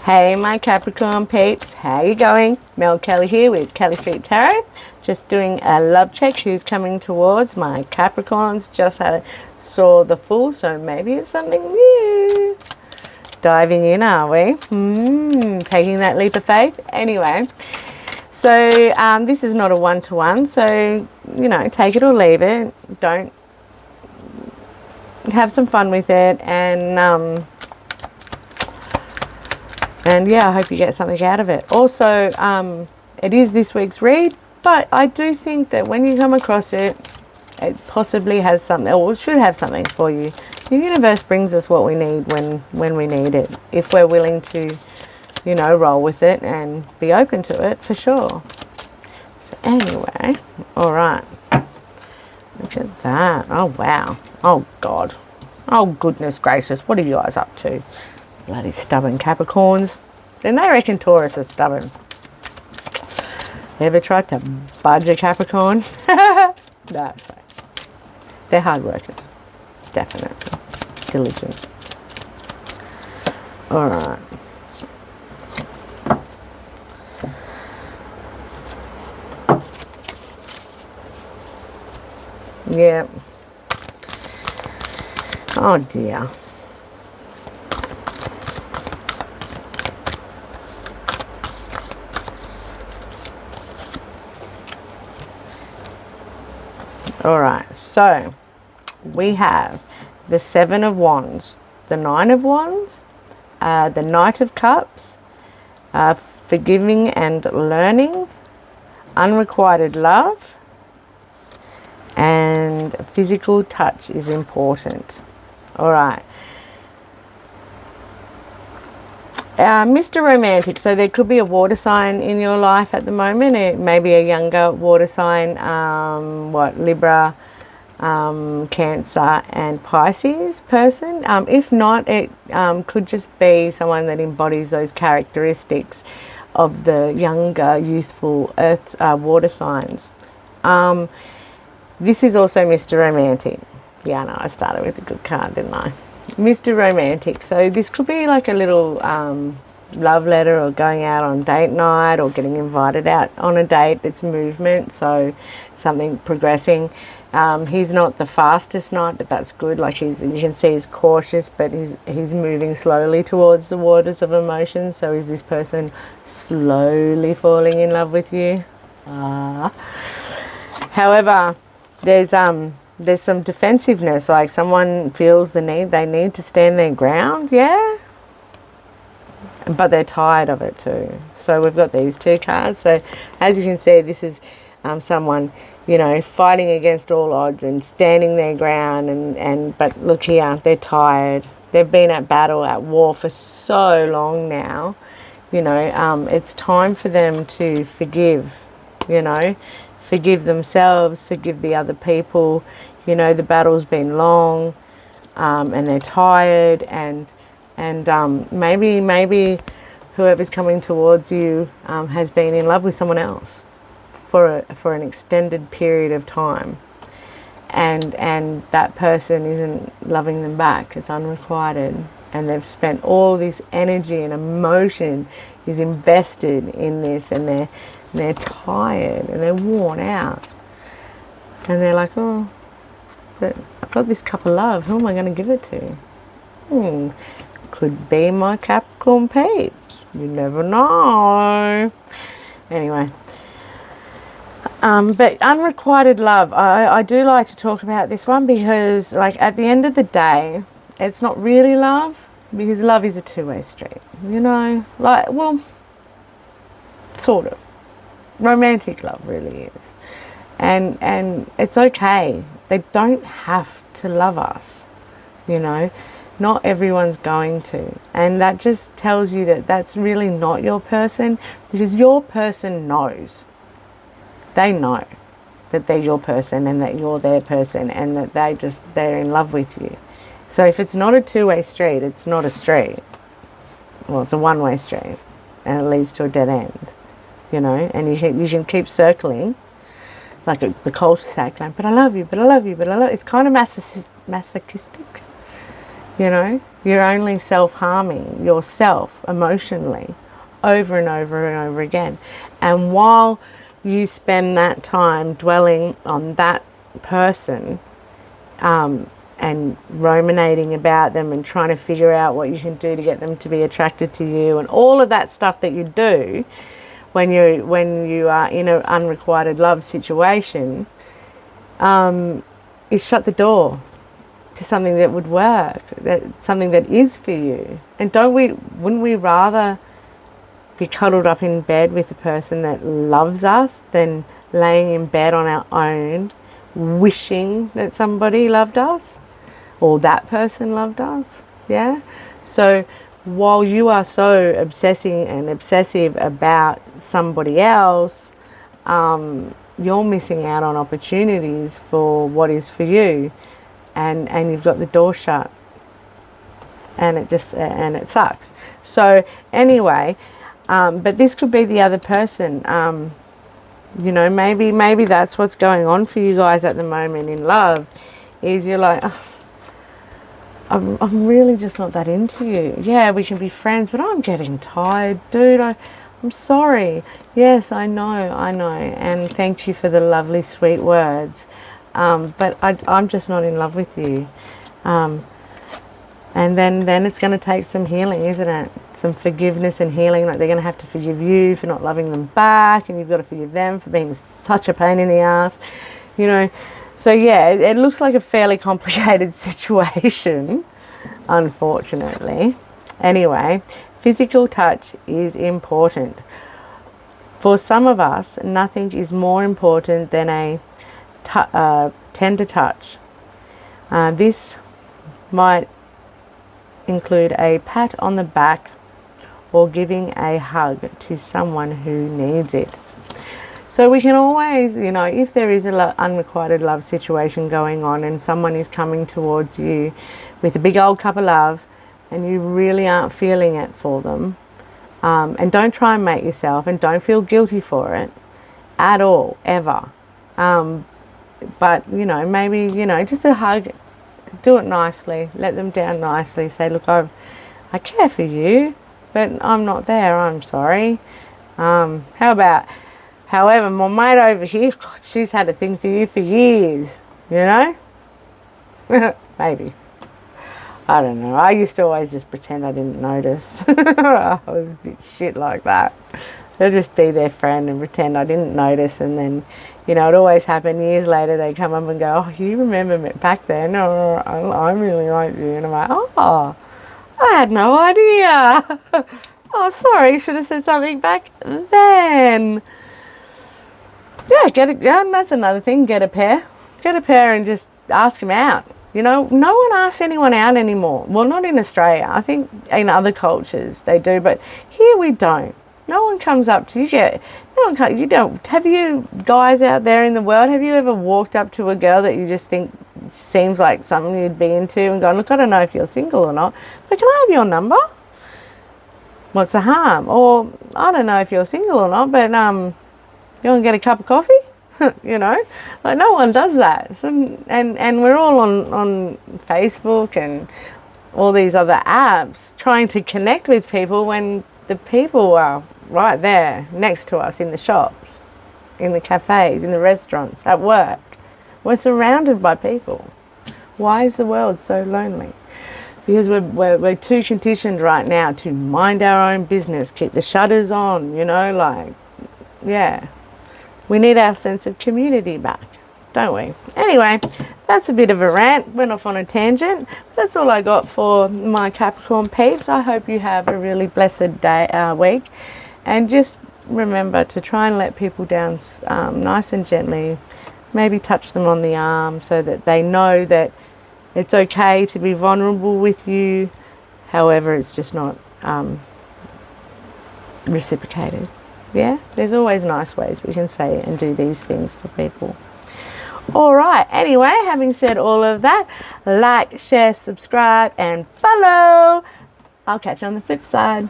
Hey my Capricorn peeps, how you going? Mel Kelly here with Kelly Street Tarot. Just doing a love check. Who's coming towards my Capricorns? Just saw the Fool, so maybe it's something new. Diving in, are we? Taking that leap of faith. Anyway, so this is not a one-to-one, so you know, take it or leave it. Don't have some fun with it, and yeah, I hope you get something out of it. Also, it is this week's read, but I do think that when you come across it, it possibly has something, or should have something for you. The universe brings us what we need when we need it, if we're willing to, you know, roll with it and be open to it, for sure. So anyway, all right. Look at that. Oh, wow. Oh, God. Oh, goodness gracious. What are you guys up to? Bloody stubborn Capricorns. Then they reckon Taurus is stubborn. Ever tried to budge a Capricorn? No, so they're hard workers. Definitely. Diligent. Alright. Yeah. Oh dear. All right, so we have the Seven of Wands, the Nine of Wands, the Knight of Cups, forgiving and learning, unrequited love, and physical touch is important. All right. Mr. Romantic, so there could be a water sign in your life at the moment. It may be a younger water sign, Libra, Cancer and Pisces person. If not, it could just be someone that embodies those characteristics of the younger, youthful earth water signs. This is also Mr. Romantic. Yeah, no, I started with a good card, didn't I? Mr. Romantic. So this could be like a little love letter, or going out on date night, or getting invited out on a date. It's movement, so something progressing. He's not the fastest knight, but that's good. Like you can see he's cautious, but he's moving slowly towards the waters of emotion. So is this person slowly falling in love with you? However, there's some defensiveness, like someone feels the need, they need to stand their ground, yeah? But they're tired of it too. So we've got these two cards. So as you can see, this is someone, you know, fighting against all odds and standing their ground, but look here, they're tired. They've been at battle, at war for so long now. You know, it's time for them to forgive, you know. Forgive themselves, forgive the other people. You know, the battle's been long, and they're tired, and maybe whoever's coming towards you has been in love with someone else for an extended period of time, and that person isn't loving them back. It's unrequited, and they've spent all this energy and emotion is invested in this, and they're tired and they're worn out, and they're like, oh, but I've got this cup of love, who am I going to give it to? Could be my Capricorn peeps, you never know. Anyway, but unrequited love, I do like to talk about this one, because like at the end of the day, it's not really love, because love is a two-way street, you know, like, well, sort of. Romantic love really is, and it's okay. They don't have to love us, you know. Not everyone's going to, and that just tells you that that's really not your person, because your person knows. They know that they're your person and that you're their person, and that they're in love with you. So if it's not a two-way street, it's not a street. Well, it's a one-way street, and it leads to a dead end. You know, and you can keep circling like the cul-de-sac, going, but I love you, but I love you, but I love you. It's kind of masochistic. You know, you're only self-harming yourself emotionally over and over and over again. And while you spend that time dwelling on that person, and ruminating about them and trying to figure out what you can do to get them to be attracted to you, and all of that stuff that you do when you are in an unrequited love situation, is shut the door to something that would work, something that is for you. And wouldn't we rather be cuddled up in bed with a person that loves us than laying in bed on our own wishing that somebody loved us or that person loved us? Yeah. So while you are so obsessing and obsessive about somebody else, you're missing out on opportunities for what is for you, and you've got the door shut, and it sucks. So anyway, but this could be the other person. You know, maybe that's what's going on for you guys at the moment in love, is you're like, oh, I'm really just not that into you. Yeah, we can be friends, but I'm getting tired, dude. I'm sorry. Yes, I know, and thank you for the lovely, sweet words. But I'm just not in love with you. And then it's going to take some healing, isn't it? Some forgiveness and healing. Like, they're going to have to forgive you for not loving them back, and you've got to forgive them for being such a pain in the ass, you know. So yeah, it looks like a fairly complicated situation, unfortunately. Anyway, physical touch is important. For some of us, nothing is more important than a tender touch. This might include a pat on the back or giving a hug to someone who needs it. So we can always, you know, if there is an unrequited love situation going on and someone is coming towards you with a big old cup of love and you really aren't feeling it for them, and don't try and make yourself, and don't feel guilty for it at all, ever. But, you know, maybe, you know, just a hug, do it nicely, let them down nicely, say, look, I care for you, but I'm not there, I'm sorry. How about, however, my mate over here, God, she's had a thing for you for years, you know? Maybe. I don't know. I used to always just pretend I didn't notice. I was a bit shit like that. I'd just be their friend and pretend I didn't notice, and then, you know, it always happened years later. They come up and go, oh, you remember me back then? Oh, I really liked you. And I'm like, oh, I had no idea. Oh, sorry, should have said something back then. Yeah, that's another thing. Get a pair and just ask them out. You know, no one asks anyone out anymore. Well, not in Australia. I think in other cultures they do, but here we don't. No one comes up to you. You don't. Have you guys out there in the world, have you ever walked up to a girl that you just think seems like something you'd be into and gone, look, I don't know if you're single or not, but can I have your number? What's the harm? Or, I don't know if you're single or not, but you want to get a cup of coffee? You know, like, no one does that. So, and we're all on Facebook and all these other apps trying to connect with people when the people are right there next to us in the shops, in the cafes, in the restaurants, at work. We're surrounded by people. Why is the world so lonely? Because we're too conditioned right now to mind our own business, keep the shutters on, you know, like, yeah. We need our sense of community back, don't we? Anyway, that's a bit of a rant. Went off on a tangent. That's all I got for my Capricorn peeps. I hope you have a really blessed week. And just remember to try and let people down nice and gently. Maybe touch them on the arm so that they know that it's okay to be vulnerable with you. However, it's just not reciprocated. Yeah, there's always nice ways we can say and do these things for people. All right, anyway, having said all of that, like, share, subscribe, and follow. I'll catch you on the flip side.